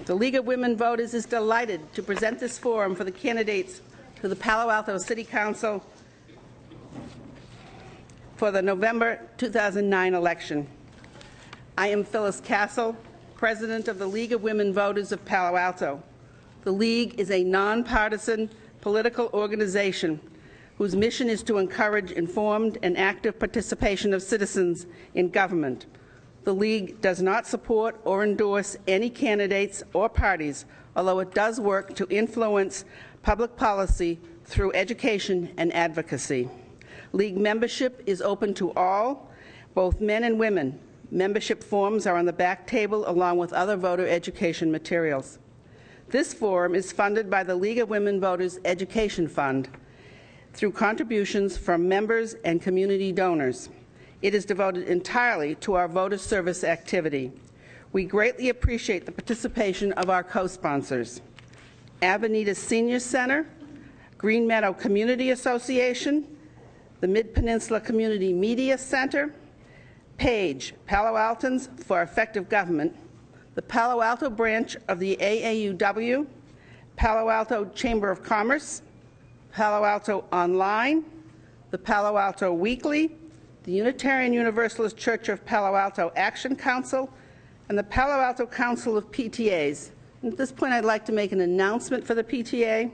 The League of Women Voters is delighted to present this forum for the candidates to the Palo Alto City Council for the November 2009 election. I am Phyllis Castle, President of the League of Women Voters of Palo Alto. The League is a nonpartisan political organization whose mission is to encourage informed and active participation of citizens in government. The League does not support or endorse any candidates or parties, although it does work to influence public policy through education and advocacy. League membership is open to all, both men and women. Membership forms are on the back table along with other voter education materials. This forum is funded by the League of Women Voters Education Fund through contributions from members and community donors. It is devoted entirely to our voter service activity. We greatly appreciate the participation of our co-sponsors: Avenida Senior Center, Green Meadow Community Association, the Mid-Peninsula Community Media Center, PAGE, Palo Altans for Effective Government, the Palo Alto branch of the AAUW, Palo Alto Chamber of Commerce, Palo Alto Online, the Palo Alto Weekly, the Unitarian Universalist Church of Palo Alto Action Council, and the Palo Alto Council of PTAs. And at this point, I'd like to make an announcement for the PTA.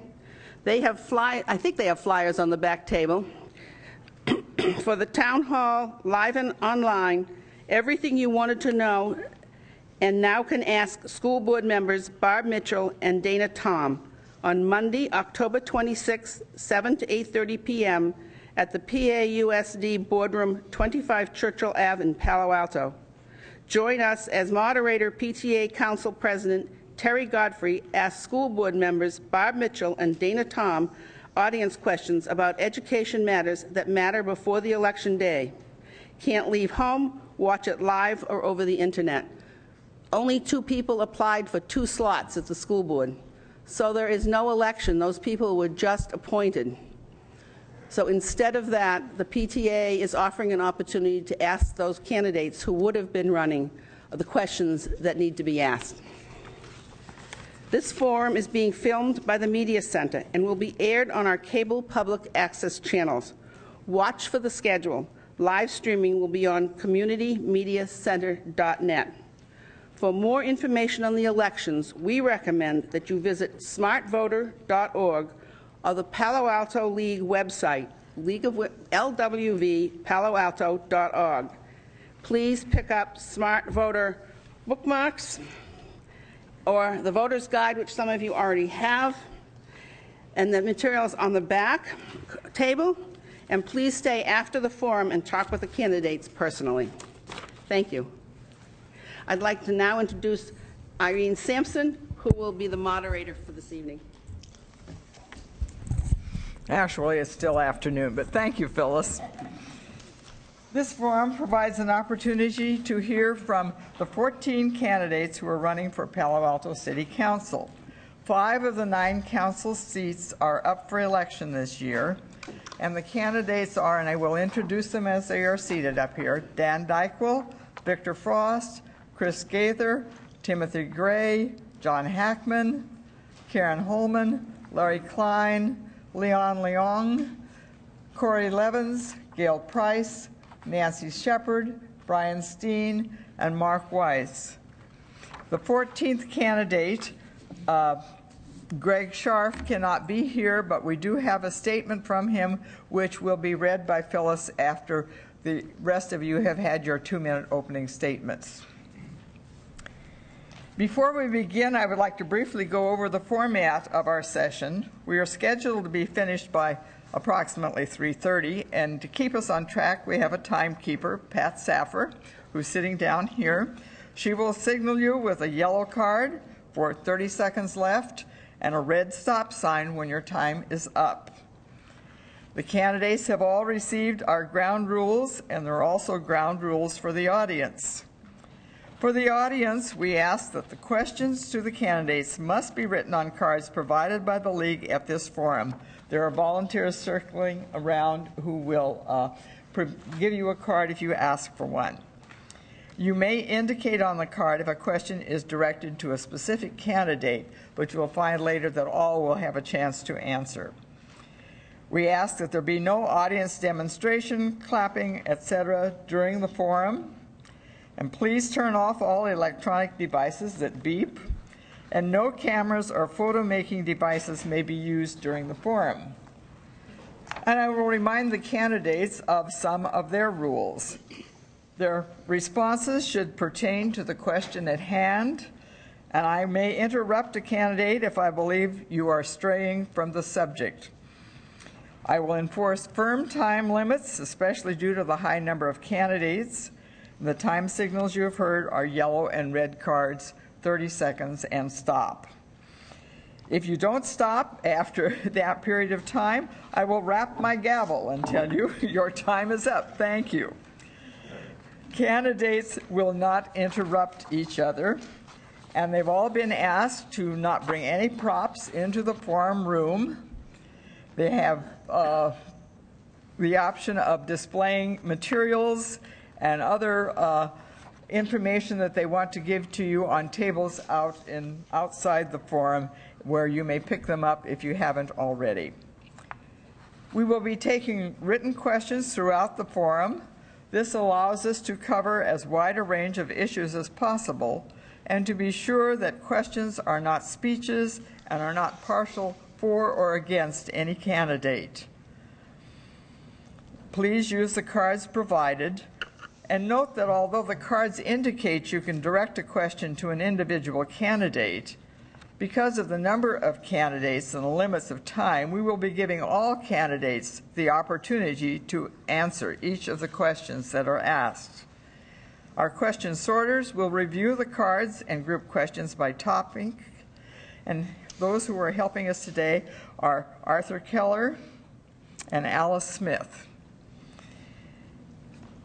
They have I think they have flyers on the back table. For the town hall, live and online, everything you wanted to know and now can ask school board members Barb Mitchell and Dana Tom on Monday, October 26, 7 to 8:30 p.m. at the PAUSD Boardroom, 25 Churchill Ave in Palo Alto. Join us as moderator PTA Council President Terry Godfrey asks school board members Barb Mitchell and Dana Tom audience questions about education matters that matter before the election day. Can't leave home? Watch it live or over the internet. Only 2 people applied for 2 slots at the school board. So there is no election. Those people were just appointed. So instead of that, the PTA is offering an opportunity to ask those candidates who would have been running the questions that need to be asked. This forum is being filmed by the Media Center and will be aired on our cable public access channels. Watch for the schedule. Live streaming will be on communitymediacenter.net. For more information on the elections, we recommend that you visit smartvoter.org or the Palo Alto League website, lwvpaloalto.org. Please pick up Smart Voter bookmarks or the Voter's Guide, which some of you already have, and the materials on the back table. And please stay after the forum and talk with the candidates personally. Thank you. I'd like to now introduce Irene Sampson, who will be the moderator for this evening. Actually, it's still afternoon, but thank you, Phyllis. This forum provides an opportunity to hear from the 14 candidates who are running for Palo Alto City Council. 5 of the 9 council seats are up for election this year, and the candidates are, and I will introduce them as they are seated up here, Dan Dykewell, Victor Frost, Chris Gaither, Timothy Gray, John Hackman, Karen Holman, Larry Klein, Leon Leong, Corey Levins, Gail Price, Nancy Shepard, Brian Steen, and Mark Weiss. The 14th candidate, Greg Scharf, cannot be here, but we do have a statement from him which will be read by Phyllis after the rest of you have had your 2-minute opening statements. Before we begin, I would like to briefly go over the format of our session. We are scheduled to be finished by approximately 3:30, and to keep us on track, we have a timekeeper, Pat Saffer, who's sitting down here. She will signal you with a yellow card for 30 seconds left and a red stop sign when your time is up. The candidates have all received our ground rules, and there are also ground rules for the audience. For the audience, we ask that the questions to the candidates must be written on cards provided by the League at this forum. There are volunteers circling around who will give you a card if you ask for one. You may indicate on the card if a question is directed to a specific candidate, but you will find later that all will have a chance to answer. We ask that there be no audience demonstration, clapping, etc. during the forum. And please turn off all electronic devices that beep. And no cameras or photo-making devices may be used during the forum. And I will remind the candidates of some of their rules. Their responses should pertain to the question at hand, and I may interrupt a candidate if I believe you are straying from the subject. I will enforce firm time limits, especially due to the high number of candidates. The time signals you have heard are yellow and red cards, 30 seconds, and stop. If you don't stop after that period of time, I will rap my gavel and tell you your time is up. Thank you. Candidates will not interrupt each other, and they've all been asked to not bring any props into the forum room. They have the option of displaying materials and other information that they want to give to you on tables outside the forum, where you may pick them up if you haven't already. We will be taking written questions throughout the forum. This allows us to cover as wide a range of issues as possible and to be sure that questions are not speeches and are not partial for or against any candidate. Please use the cards provided, and note that although the cards indicate you can direct a question to an individual candidate, because of the number of candidates and the limits of time, we will be giving all candidates the opportunity to answer each of the questions that are asked. Our question sorters will review the cards and group questions by topic, and those who are helping us today are Arthur Keller and Alice Smith.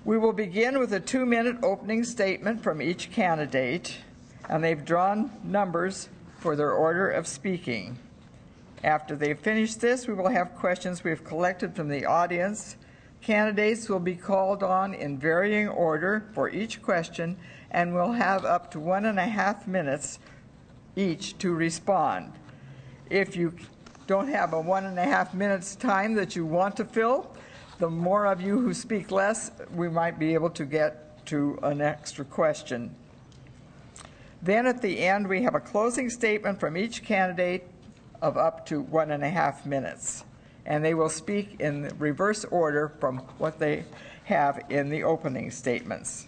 We will begin with a 2-minute opening statement from each candidate, and they've drawn numbers for their order of speaking. After they've finished this, we will have questions we have collected from the audience. Candidates will be called on in varying order for each question, and will have up to 1.5 minutes each to respond. If you don't have a 1.5 minutes time that you want to fill, the more of you who speak less, we might be able to get to an extra question. Then at the end, we have a closing statement from each candidate of up to 1.5 minutes. And they will speak in reverse order from what they have in the opening statements.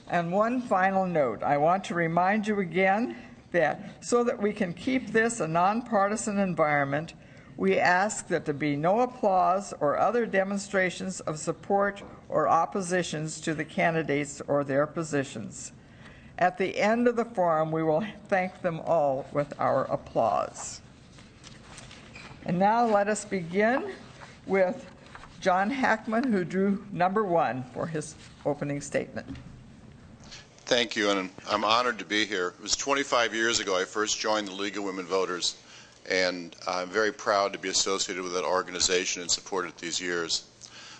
And one final note, I want to remind you again that so that we can keep this a nonpartisan environment, we ask that there be no applause or other demonstrations of support or oppositions to the candidates or their positions. At the end of the forum, we will thank them all with our applause. And now let us begin with John Hackman, who drew number 1 for his opening statement. Thank you, and I'm honored to be here. It was 25 years ago I first joined the League of Women Voters, and I'm very proud to be associated with that organization and support it these years.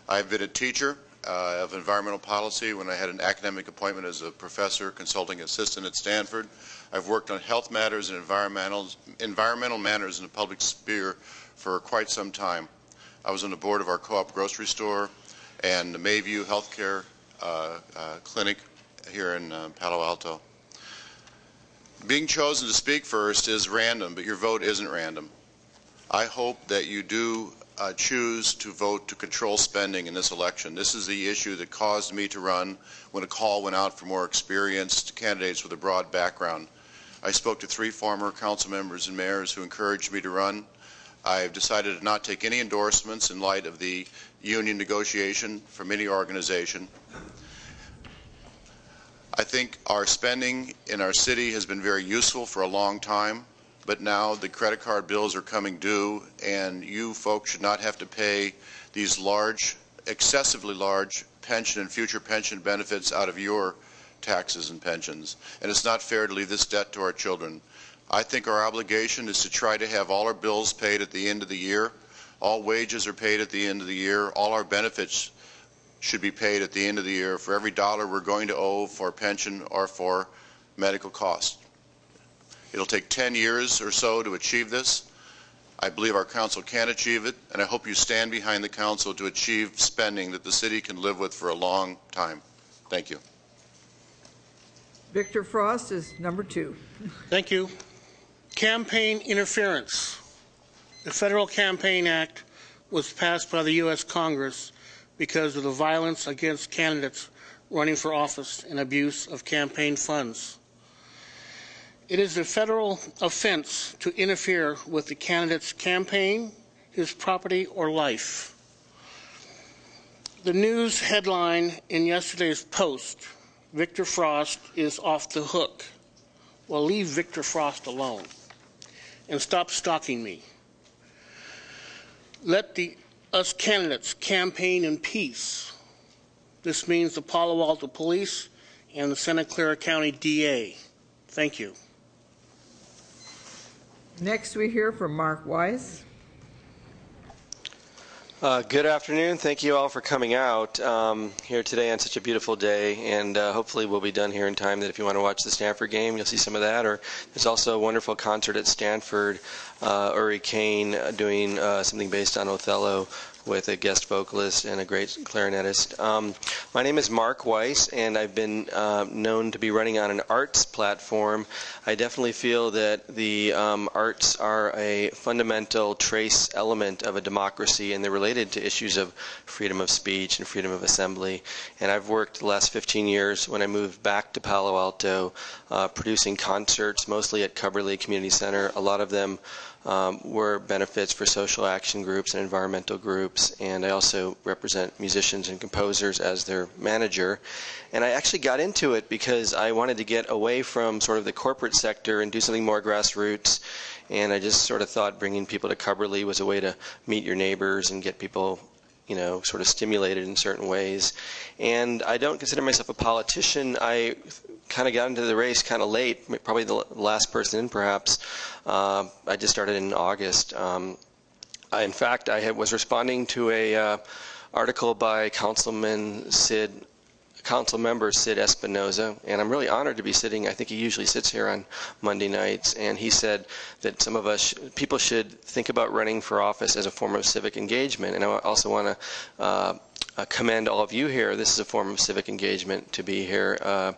I've been a teacher of environmental policy when I had an academic appointment as a professor, consulting assistant at Stanford. I've worked on health matters and environmental matters in the public sphere for quite some time. I was on the board of our co-op grocery store and the Mayview Healthcare Clinic here in Palo Alto. Being chosen to speak first is random, but your vote isn't random. I hope that you do choose to vote to control spending in this election. This is the issue that caused me to run when a call went out for more experienced candidates with a broad background. I spoke to 3 former council members and mayors who encouraged me to run. I've decided to not take any endorsements in light of the union negotiation from any organization. I think our spending in our city has been very useful for a long time, but now the credit card bills are coming due, and you folks should not have to pay these large, excessively large pension and future pension benefits out of your taxes and pensions. And it's not fair to leave this debt to our children. I think our obligation is to try to have all our bills paid at the end of the year. All wages are paid at the end of the year. All our benefits should be paid at the end of the year for every dollar we're going to owe for pension or for medical costs. It'll take 10 years or so to achieve this. I believe our council can achieve it, and I hope you stand behind the council to achieve spending that the city can live with for a long time. Thank you. Victor Frost is number 2. Thank you. Campaign interference. The Federal Campaign Act was passed by the U.S. Congress because of the violence against candidates running for office and abuse of campaign funds. It is a federal offense to interfere with the candidate's campaign, his property, or life. The news headline in yesterday's Post, Victor Frost is off the hook. Well, leave Victor Frost alone and stop stalking me. Let us candidates campaign in peace. This means the Palo Alto Police and the Santa Clara County DA. Thank you. Next, we hear from Mark Weiss. Good afternoon. Thank you all for coming out here today on such a beautiful day, and hopefully we'll be done here in time that if you want to watch the Stanford game, you'll see some of that. Or there's also a wonderful concert at Stanford, Uri Kane doing something based on Othello with a guest vocalist and a great clarinetist. My name is Mark Weiss, and I've been known to be running on an arts platform. I definitely feel that the arts are a fundamental trace element of a democracy, and they're related to issues of freedom of speech and freedom of assembly. And I've worked the last 15 years when I moved back to Palo Alto producing concerts, mostly at Cubberley Community Center. A lot of them were benefits for social action groups and environmental groups, and I also represent musicians and composers as their manager. And I actually got into it because I wanted to get away from sort of the corporate sector and do something more grassroots, and I just sort of thought bringing people to Cubberley was a way to meet your neighbors and get people, you know, sort of stimulated in certain ways. And I don't consider myself a politician. I kind of got into the race kind of late, probably the last person in perhaps. I just started in August. In fact, I was responding to a article by Council Member Sid Espinoza, and I'm really honored to be sitting. I think he usually sits here on Monday nights, and he said that some of us, people should think about running for office as a form of civic engagement. And I also want to commend all of you here. This is a form of civic engagement to be here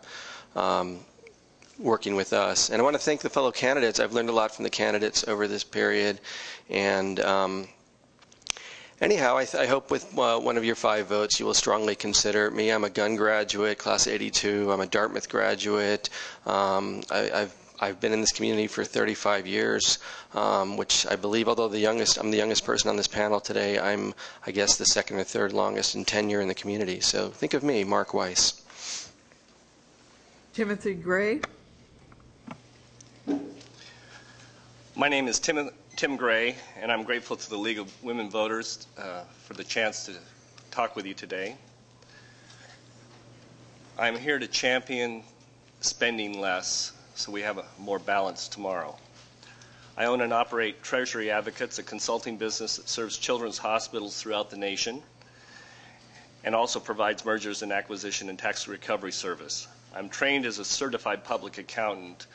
working with us. And I want to thank the fellow candidates. I've learned a lot from the candidates over this period. And anyhow, I hope with one of your 5 votes you will strongly consider me. I'm a gun graduate, class 82. I'm a Dartmouth graduate. I've been in this community for 35 years, which I believe, although I'm the youngest person on this panel today, I'm, I guess, the second or third longest in tenure in the community. So think of me, Mark Weiss. Timothy Gray. My name is Tim Gray, and I'm grateful to the League of Women Voters for the chance to talk with you today. I'm here to champion spending less so we have a more balanced tomorrow. I own and operate Treasury Advocates, a consulting business that serves children's hospitals throughout the nation and also provides mergers and acquisition and tax recovery service. I'm trained as a certified public accountant,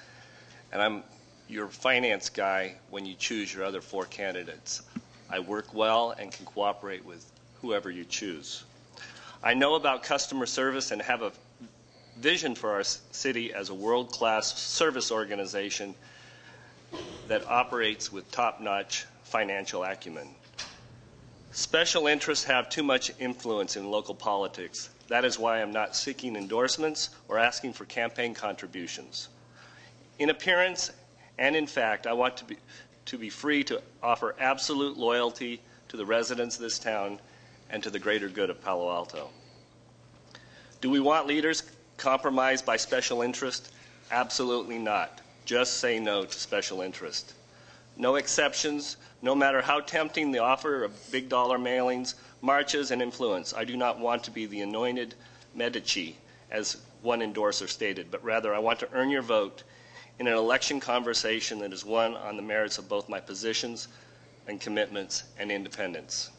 and I'm your finance guy when you choose your other 4 candidates. I work well and can cooperate with whoever you choose. I know about customer service and have a vision for our city as a world-class service organization that operates with top-notch financial acumen. Special interests have too much influence in local politics. That is why I'm not seeking endorsements or asking for campaign contributions. In appearance and in fact, I want to be free to offer absolute loyalty to the residents of this town and to the greater good of Palo Alto. Do we want leaders compromised by special interest? Absolutely not. Just say no to special interest. No exceptions, no matter how tempting the offer of big dollar mailings, marches, and influence. I do not want to be the anointed Medici, as one endorser stated, but rather I want to earn your vote in an election conversation that is won on the merits of both my positions and commitments and independence.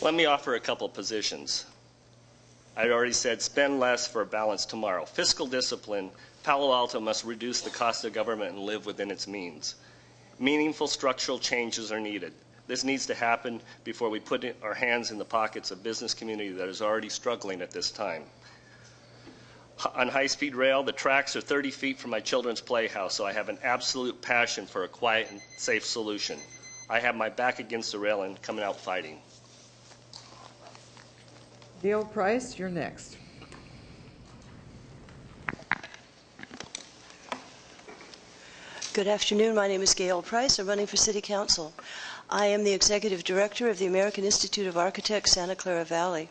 Let me offer a couple positions. I already said spend less for a balance tomorrow. Fiscal discipline, Palo Alto must reduce the cost of government and live within its means. Meaningful structural changes are needed. This needs to happen before we put our hands in the pockets of business community that is already struggling at this time. On high-speed rail, the tracks are 30 feet from my children's playhouse, so I have an absolute passion for a quiet and safe solution. I have my back against the rail and coming out fighting. Gail Price, you're next. Good afternoon. My name is Gail Price. I'm running for City Council. I am the Executive Director of the American Institute of Architects, Santa Clara Valley.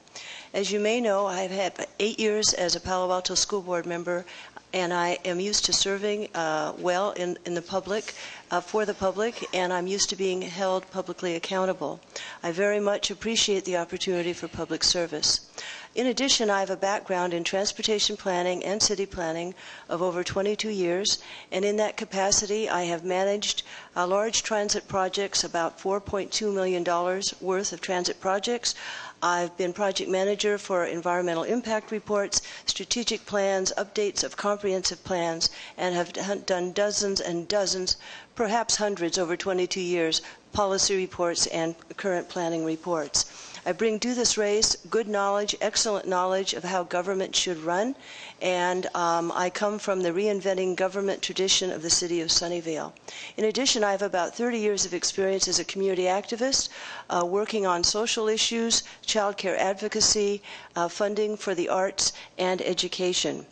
As you may know, I've had 8 years as a Palo Alto School Board member, and I am used to serving well in the public, for the public, and I'm used to being held publicly accountable. I very much appreciate the opportunity for public service. In addition, I have a background in transportation planning and city planning of over 22 years, and in that capacity, I have managed large transit projects, about $4.2 million worth of transit projects. I've been project manager for environmental impact reports, strategic plans, updates of comprehensive plans, and have done dozens and dozens, perhaps hundreds over 22 years, policy reports and current planning reports. I bring to this race good knowledge, excellent knowledge of how government should run, and I come from the reinventing government tradition of the city of Sunnyvale. In addition, I have about 30 years of experience as a community activist, working on social issues, child care advocacy, funding for the arts, and education.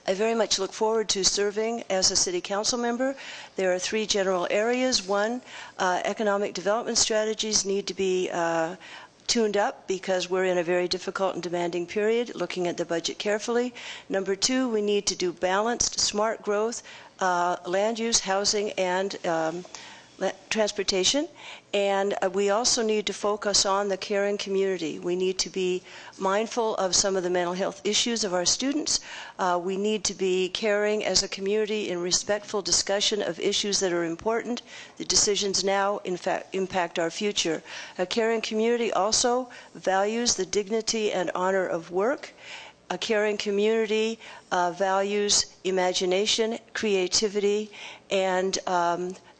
I very much look forward to serving as a city council member. There are 3 general areas. One, economic development strategies need to be tuned up because we're in a very difficult and demanding period, looking at the budget carefully. Number 2, we need to do balanced, smart growth, land use, housing, and transportation. And we also need to focus on the caring community. We need to be mindful of some of the mental health issues of our students. We need to be caring as a community in respectful discussion of issues that are important. The decisions now, in fact, impact our future. A caring community also values the dignity and honor of work. A caring community values imagination, creativity, and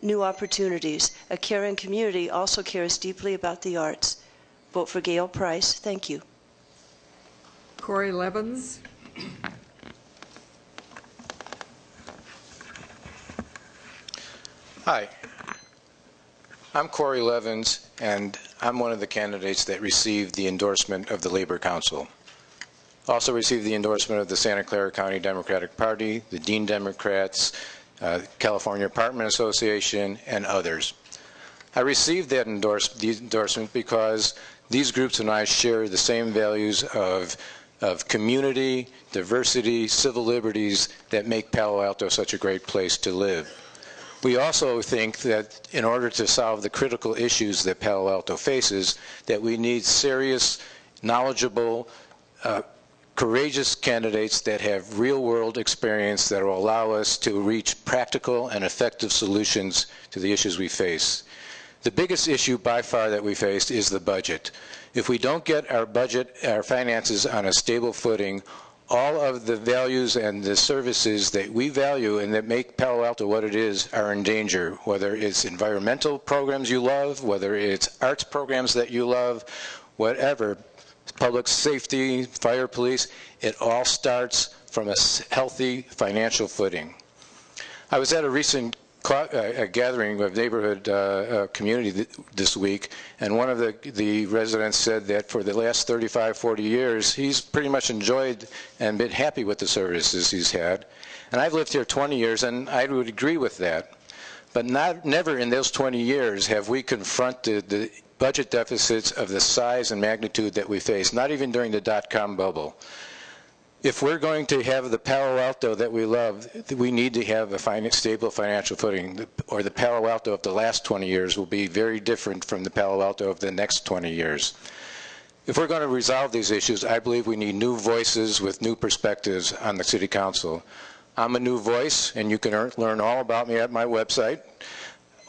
new opportunities. A caring community also cares deeply about the arts. Vote for Gail Price. Thank you. Corey Levins. Hi, I'm Corey Levins, and I'm one of the candidates that received the endorsement of the Labor Council. Also received the endorsement of the Santa Clara County Democratic Party, the Dean Democrats, California Apartment Association, and others. I received that endorsement because these groups and I share the same values of community, diversity, civil liberties that make Palo Alto such a great place to live. We also think that in order to solve the critical issues that Palo Alto faces, that we need serious, knowledgeable, courageous candidates that have real-world experience that will allow us to reach practical and effective solutions to the issues we face. The biggest issue by far that we face is the budget. If we don't get our budget, our finances on a stable footing, all of the values and the services that we value and that make Palo Alto what it is are in danger, whether it's environmental programs you love, whether it's arts programs that you love, whatever. Public safety, fire, police, it all starts from a healthy financial footing. I was at a recent gathering of neighborhood community this week, and one of the residents said that for the last 35, 40 years, he's pretty much enjoyed and been happy with the services he's had. And I've lived here 20 years, and I would agree with that. But never in those 20 years have we confronted the budget deficits of the size and magnitude that we face, not even during the dot-com bubble. If we're going to have the Palo Alto that we love, we need to have a stable financial footing, or the Palo Alto of the last 20 years will be very different from the Palo Alto of the next 20 years. If we're going to resolve these issues, I believe we need new voices with new perspectives on the City Council. I'm a new voice, and you can learn all about me at my website,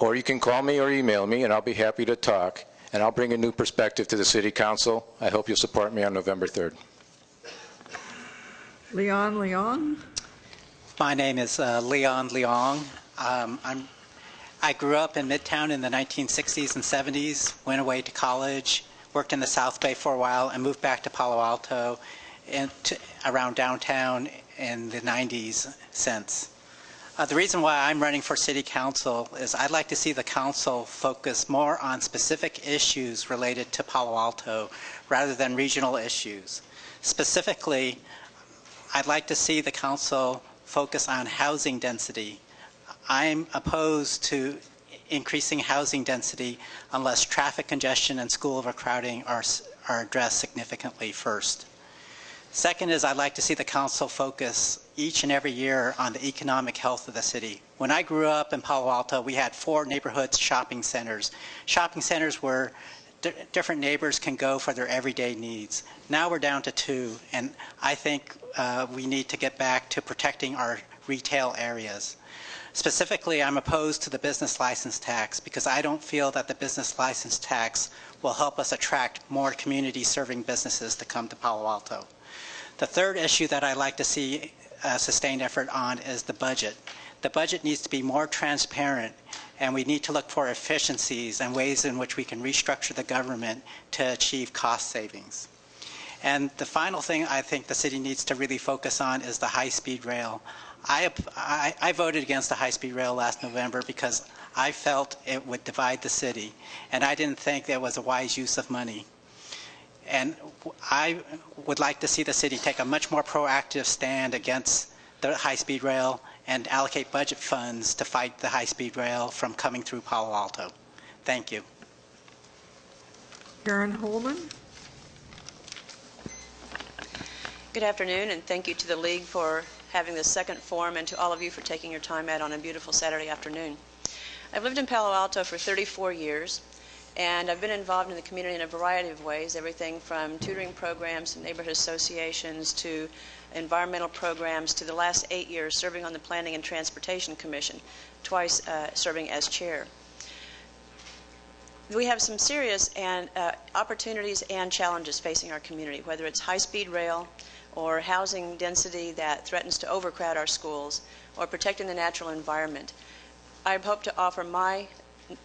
or you can call me or email me, and I'll be happy to talk. and I'll bring a new perspective to the City Council. I hope you'll support me on November 3rd. Leon. My name is Leon Leong. I grew up in Midtown in the 1960s and 70s, went away to college, worked in the South Bay for a while, and moved back to Palo Alto around downtown in the 90s since. The reason why I'm running for City Council is I'd like to see the Council focus more on specific issues related to Palo Alto rather than regional issues. Specifically, I'd like to see the Council focus on housing density. I'm opposed to increasing housing density unless traffic congestion and school overcrowding are addressed significantly first. Second is I'd like to see the Council focus each and every year on the economic health of the city. When I grew up in Palo Alto, we had 4 neighborhood shopping centers. Shopping centers where different neighbors can go for their everyday needs. Now we're down to 2, and I think we need to get back to protecting our retail areas. Specifically, I'm opposed to the business license tax because I don't feel that the business license tax will help us attract more community-serving businesses to come to Palo Alto. The third issue that I'd like to see a sustained effort on is the budget. The budget needs to be more transparent, and we need to look for efficiencies and ways in which we can restructure the government to achieve cost savings. And the final thing I think the city needs to really focus on is the high-speed rail. I voted against the high-speed rail last November because I felt it would divide the city, and I didn't think that was a wise use of money. And I would like to see the city take a much more proactive stand against the high-speed rail and allocate budget funds to fight the high-speed rail from coming through Palo Alto. Thank you. Karen Holman. Good afternoon, and thank you to the League for having this second forum, and to all of you for taking your time out on a beautiful Saturday afternoon. I've lived in Palo Alto for 34 years, and I've been involved in the community in a variety of ways, everything from tutoring programs to neighborhood associations to environmental programs to the last 8 years serving on the Planning and Transportation Commission, twice serving as chair. We have some serious opportunities and challenges facing our community, whether it's high-speed rail or housing density that threatens to overcrowd our schools or protecting the natural environment. I hope to offer my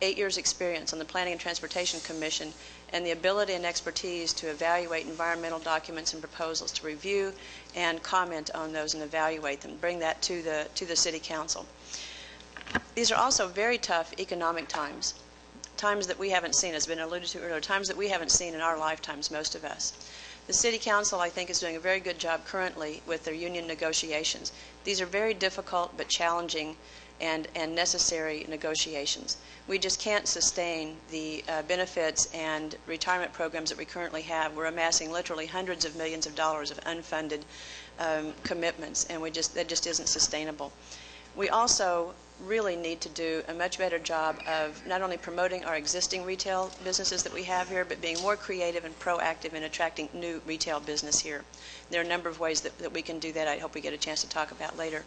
8 years experience on the Planning and Transportation Commission and the ability and expertise to evaluate environmental documents and proposals, to review and comment on those and evaluate them, bring that to the City Council. These are also very tough economic times, times that we haven't seen, as has been alluded to earlier, times that we haven't seen in our lifetimes, most of us. The City Council, I think, is doing a very good job currently with their union negotiations. These are very difficult but challenging and necessary negotiations. We just can't sustain the benefits and retirement programs that we currently have. We're amassing literally hundreds of millions of dollars of unfunded commitments, and that just isn't sustainable. We also really need to do a much better job of not only promoting our existing retail businesses that we have here, but being more creative and proactive in attracting new retail business here. There are a number of ways that we can do that. I hope we get a chance to talk about later.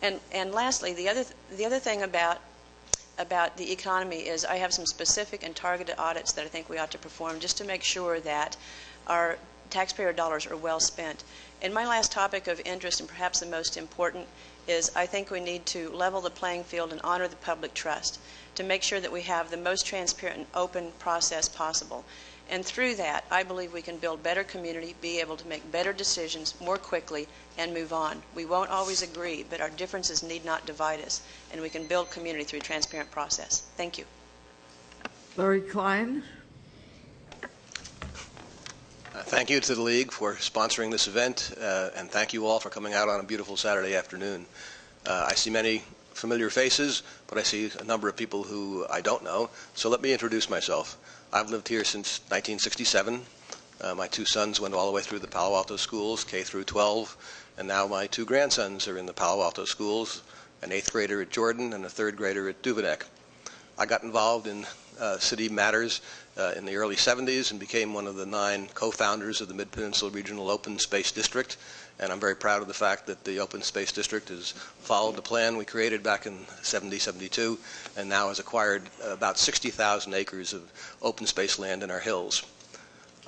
And lastly, the other thing about the economy is I have some specific and targeted audits that I think we ought to perform just to make sure that our taxpayer dollars are well spent. And my last topic of interest, and perhaps the most important, is I think we need to level the playing field and honor the public trust to make sure that we have the most transparent and open process possible. And through that, I believe we can build better community, be able to make better decisions more quickly, and move on. We won't always agree, but our differences need not divide us, and we can build community through a transparent process. Thank you. Larry Klein. Thank you to the League for sponsoring this event, and thank you all for coming out on a beautiful Saturday afternoon. I see many familiar faces, but I see a number of people who I don't know, so let me introduce myself. I've lived here since 1967. My 2 sons went all the way through the Palo Alto schools, K through 12, and now my 2 grandsons are in the Palo Alto schools, an 8th grader at Jordan and a 3rd grader at Duveneck. I got involved in city matters in the early 70s and became one of the 9 co-founders of the Mid-Peninsula Regional Open Space District. And I'm very proud of the fact that the Open Space District has followed the plan we created back in 70-72 and now has acquired about 60,000 acres of open space land in our hills.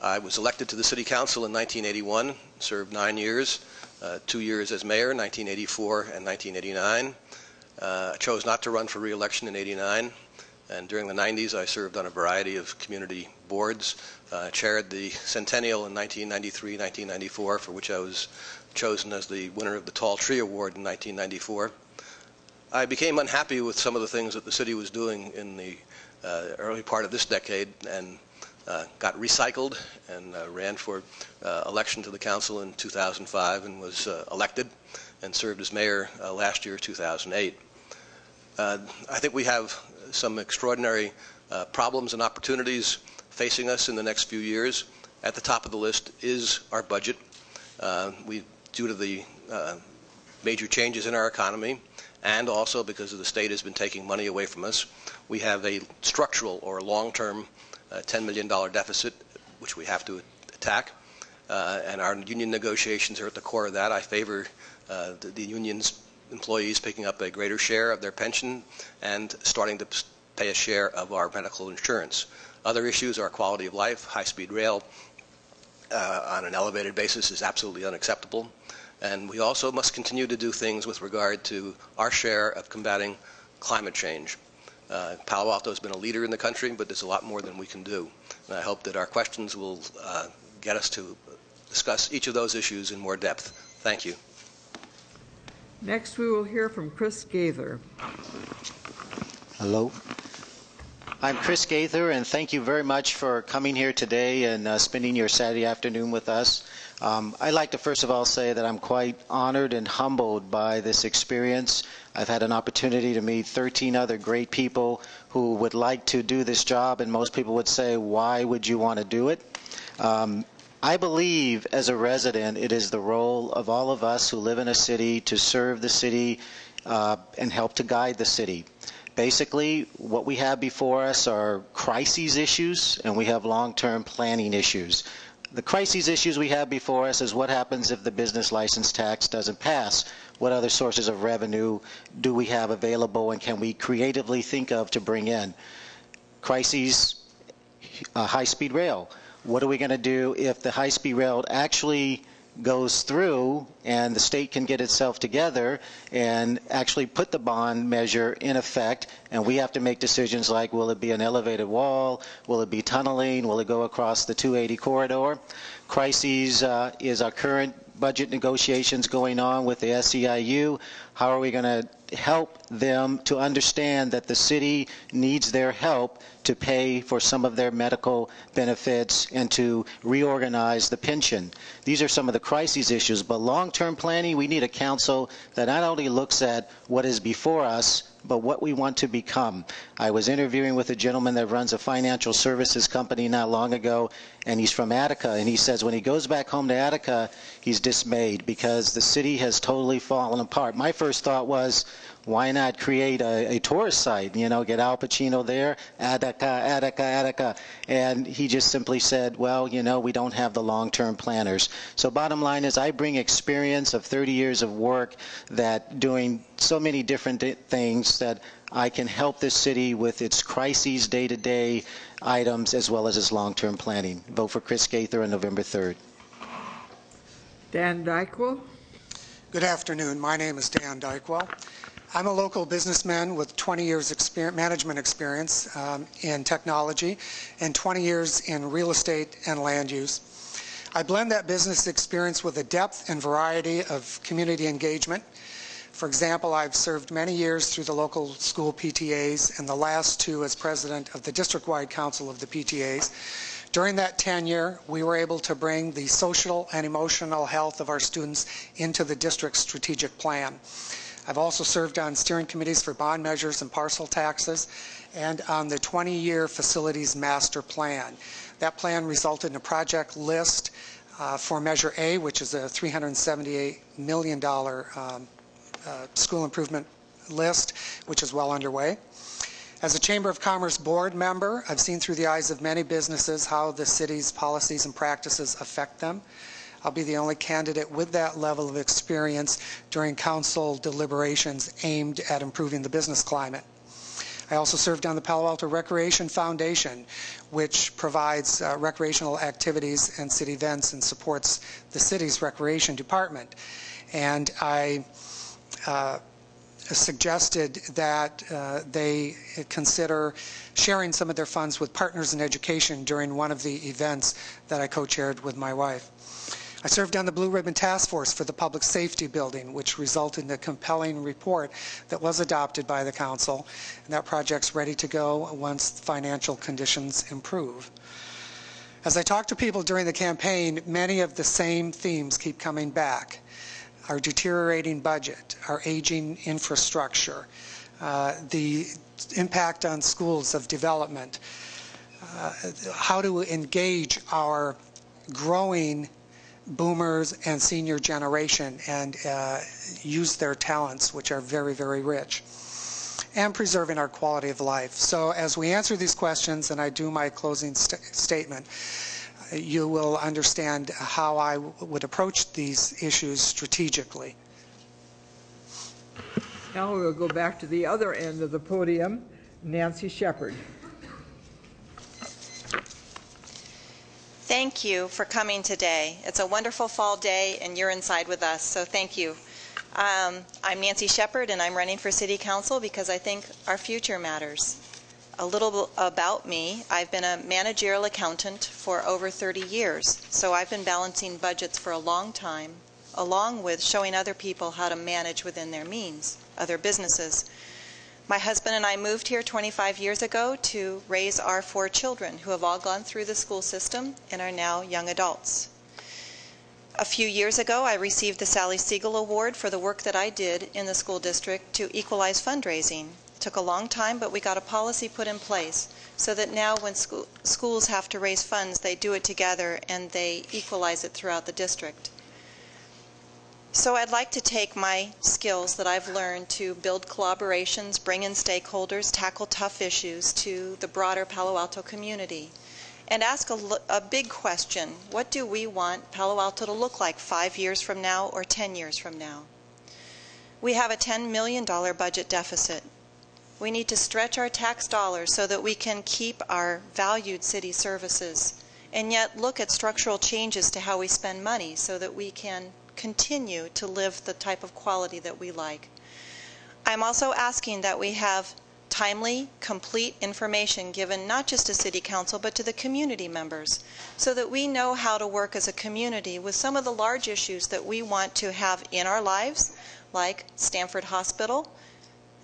I was elected to the City Council in 1981, served 9 years, 2 years as mayor, 1984 and 1989. I chose not to run for re-election in 89, and during the 90s I served on a variety of community boards, chaired the Centennial in 1993-1994, for which I was chosen as the winner of the Tall Tree Award in 1994. I became unhappy with some of the things that the city was doing in the early part of this decade and got recycled and ran for election to the council in 2005 and was elected and served as mayor last year, 2008. I think we have some extraordinary problems and opportunities facing us in the next few years. At the top of the list is our budget. Due to the major changes in our economy and also because the state has been taking money away from us, we have a structural or long-term $10 million deficit, which we have to attack. And our union negotiations are at the core of that. I favor the union's employees picking up a greater share of their pension and starting to pay a share of our medical insurance. Other issues are quality of life. High-speed rail on an elevated basis is absolutely unacceptable. And we also must continue to do things with regard to our share of combating climate change. Palo Alto has been a leader in the country, but there's a lot more than we can do. And I hope that our questions will get us to discuss each of those issues in more depth. Thank you. Next, we will hear from Chris Gaither. Hello. I'm Chris Gaither, and thank you very much for coming here today and spending your Saturday afternoon with us. I'd like to first of all say that I'm quite honored and humbled by this experience. I've had an opportunity to meet 13 other great people who would like to do this job, and most people would say, why would you want to do it? I believe as a resident it is the role of all of us who live in a city to serve the city and help to guide the city. Basically, what we have before us are crises issues and we have long-term planning issues. The crises issues we have before us is what happens if the business license tax doesn't pass? What other sources of revenue do we have available and can we creatively think of to bring in? Crises, high-speed rail. What are we going to do if the high-speed rail actually goes through and the state can get itself together and actually put the bond measure in effect, and we have to make decisions like, will it be an elevated wall, will it be tunneling, will it go across the 280 corridor? Crises is our current budget negotiations going on with the SEIU. How are we going to help them to understand that the city needs their help to pay for some of their medical benefits and to reorganize the pension? These are some of the crises issues, but long-term planning, we need a council that not only looks at what is before us, but what we want to become. I was interviewing with a gentleman that runs a financial services company not long ago, and he's from Attica, and he says when he goes back home to Attica, he's dismayed because the city has totally fallen apart. My first thought was, why not create a tourist site, you know, get Al Pacino there, Attica, Attica, Attica. And he just simply said, well, you know, we don't have the long-term planners. So bottom line is I bring experience of 30 years of work that doing so many different things that I can help this city with its crises, day-to-day items, as well as its long-term planning. Vote for Chris Gaither on November 3rd. Dan Dykewell. Good afternoon. My name is Dan Dykewell. I'm a local businessman with 20 years management experience in technology and 20 years in real estate and land use. I blend that business experience with a depth and variety of community engagement. For example, I've served many years through the local school PTAs and the last 2 as president of the district-wide council of the PTAs. During that tenure, we were able to bring the social and emotional health of our students into the district's strategic plan. I've also served on steering committees for bond measures and parcel taxes and on the 20-year facilities master plan. That plan resulted in a project list for Measure A, which is a $378 million school improvement list, which is well underway. As a Chamber of Commerce board member, I've seen through the eyes of many businesses how the city's policies and practices affect them. I'll be the only candidate with that level of experience during council deliberations aimed at improving the business climate. I also served on the Palo Alto Recreation Foundation, which provides recreational activities and city events and supports the city's recreation department. And I suggested that they consider sharing some of their funds with Partners in Education during one of the events that I co-chaired with my wife. I served on the Blue Ribbon Task Force for the Public Safety Building, which resulted in a compelling report that was adopted by the council. And that project's ready to go once financial conditions improve. As I talk to people during the campaign, many of the same themes keep coming back. Our deteriorating budget, our aging infrastructure, the impact on schools of development, how to engage our growing boomers and senior generation and use their talents, which are very, very rich, and preserving our quality of life. So as we answer these questions and I do my closing statement, you will understand how I would approach these issues strategically. Now we'll go back to the other end of the podium, Nancy Shepard. Thank you for coming today. It's a wonderful fall day and you're inside with us, so thank you. I'm Nancy Shepard and I'm running for City Council because I think our future matters. A little about me, I've been a managerial accountant for over 30 years, so I've been balancing budgets for a long time, along with showing other people how to manage within their means, other businesses. My husband and I moved here 25 years ago to raise our 4 children who have all gone through the school system and are now young adults. A few years ago, I received the Sally Siegel Award for the work that I did in the school district to equalize fundraising. It took a long time, but we got a policy put in place so that now when schools have to raise funds, they do it together and they equalize it throughout the district. So I'd like to take my skills that I've learned to build collaborations, bring in stakeholders, tackle tough issues to the broader Palo Alto community, and ask a big question. What do we want Palo Alto to look like 5 years from now or 10 years from now? We have a $10 million budget deficit. We need to stretch our tax dollars so that we can keep our valued city services and yet look at structural changes to how we spend money so that we can continue to live the type of quality that we like. I'm also asking that we have timely, complete information given not just to City Council but to the community members so that we know how to work as a community with some of the large issues that we want to have in our lives, like Stanford Hospital.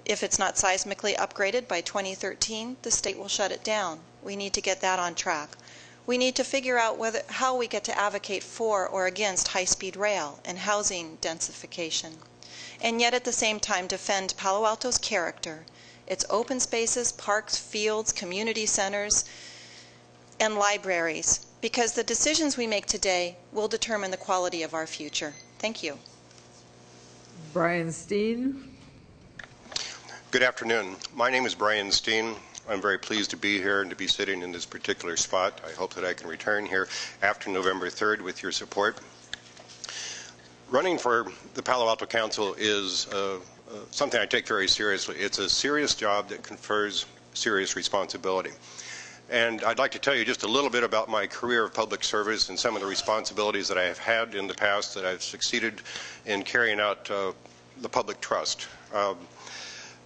If it's not seismically upgraded by 2013, the state will shut it down. We need to get that on track. We need to figure out how we get to advocate for or against high-speed rail and housing densification, and yet at the same time defend Palo Alto's character, its open spaces, parks, fields, community centers, and libraries, because the decisions we make today will determine the quality of our future. Thank you. Brian Steen. Good afternoon. My name is Brian Steen. I'm very pleased to be here and to be sitting in this particular spot. I hope that I can return here after November 3rd with your support. Running for the Palo Alto Council is something I take very seriously. It's a serious job that confers serious responsibility. And I'd like to tell you just a little bit about my career of public service and some of the responsibilities that I have had in the past that I've succeeded in carrying out the public trust.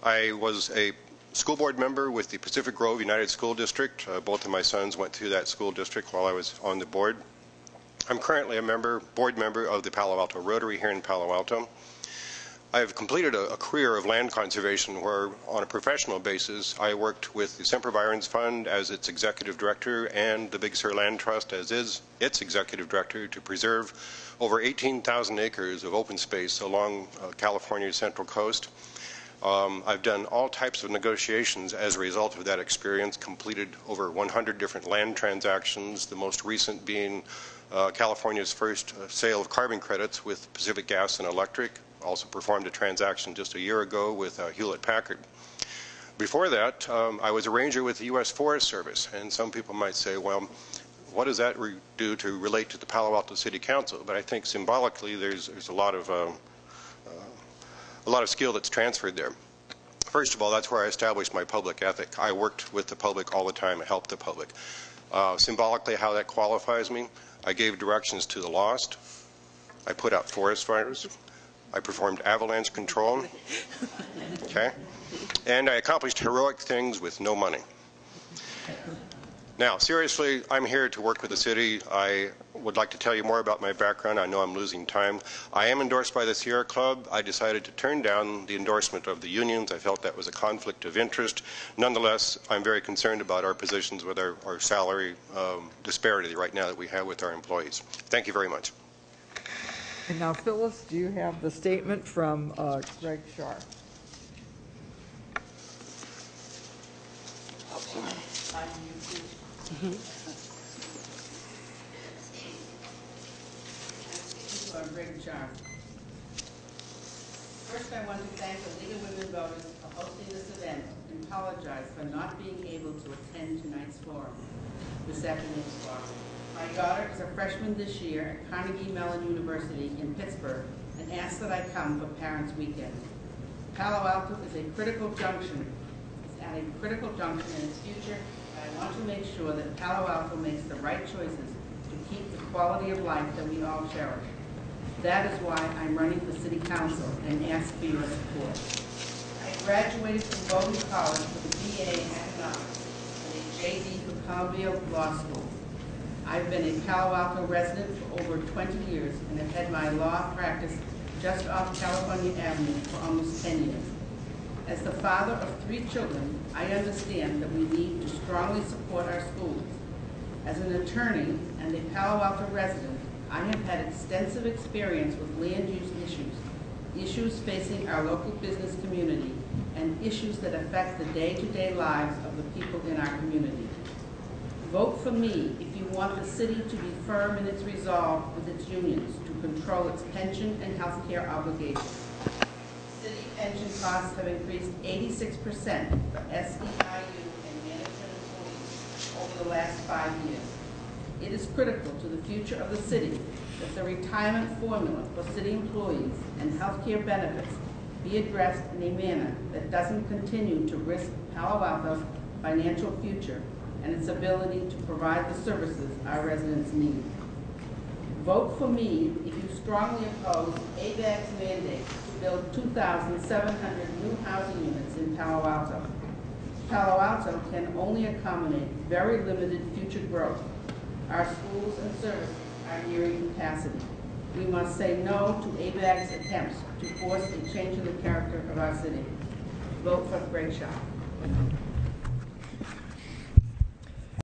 I was a school board member with the Pacific Grove United School District. Both of my sons went through that school district while I was on the board. I'm currently a board member of the Palo Alto Rotary here in Palo Alto. I have completed a career of land conservation where, on a professional basis, I worked with the Semper Virens Fund as its executive director and the Big Sur Land Trust as its executive director to preserve over 18,000 acres of open space along California's central coast. I've done all types of negotiations as a result of that experience, completed over 100 different land transactions, the most recent being California's first sale of carbon credits with Pacific Gas and Electric. Also performed a transaction just a year ago with Hewlett-Packard. Before that, I was a ranger with the U.S. Forest Service, and some people might say, well, what does that do to relate to the Palo Alto City Council? But I think symbolically there's a lot of skill that's transferred there. First of all, that's where I established my public ethic. I worked with the public all the time and helped the public. Symbolically, how that qualifies me, I gave directions to the lost. I put out forest fires. I performed avalanche control. Okay? And I accomplished heroic things with no money. Now, seriously, I'm here to work with the city. I would like to tell you more about my background. I know I'm losing time. I am endorsed by the Sierra Club. I decided to turn down the endorsement of the unions. I felt that was a conflict of interest. Nonetheless, I'm very concerned about our positions with our salary disparity right now that we have with our employees. Thank you very much. And now, Phyllis, do you have the statement from Greg Sharp? First, I want to thank the League of Women Voters for hosting this event and apologize for not being able to attend tonight's forum, this afternoon's forum. My daughter is a freshman this year at Carnegie Mellon University in Pittsburgh and asked that I come for Parents' Weekend. Palo Alto is a critical junction. It's at a critical junction in its future. I want to make sure that Palo Alto makes the right choices to keep the quality of life that we all cherish. That is why I'm running for City Council and ask for your support. I graduated from Bowdoin College with a BA in Economics and a JD from Columbia Law School. I've been a Palo Alto resident for over 20 years and have had my law practice just off California Avenue for almost 10 years. As the father of 3 children, I understand that we need to strongly support our schools. As an attorney and a Palo Alto resident, I have had extensive experience with land use issues facing our local business community, and issues that affect the day-to-day lives of the people in our community. Vote for me if you want the city to be firm in its resolve with its unions to control its pension and health care obligations. City pension costs have increased 86% for SEIU and management employees over the last 5 years. It is critical to the future of the city that the retirement formula for city employees and health care benefits be addressed in a manner that doesn't continue to risk Palo Alto's financial future and its ability to provide the services our residents need. Vote for me if you strongly oppose ABAG's mandate to build 2,700 new housing units in Palo Alto. Palo Alto can only accommodate very limited future growth. Our schools and services are nearing capacity. We must say no to ABAG's attempts to force a change in the character of our city. Vote for Greg Sharp.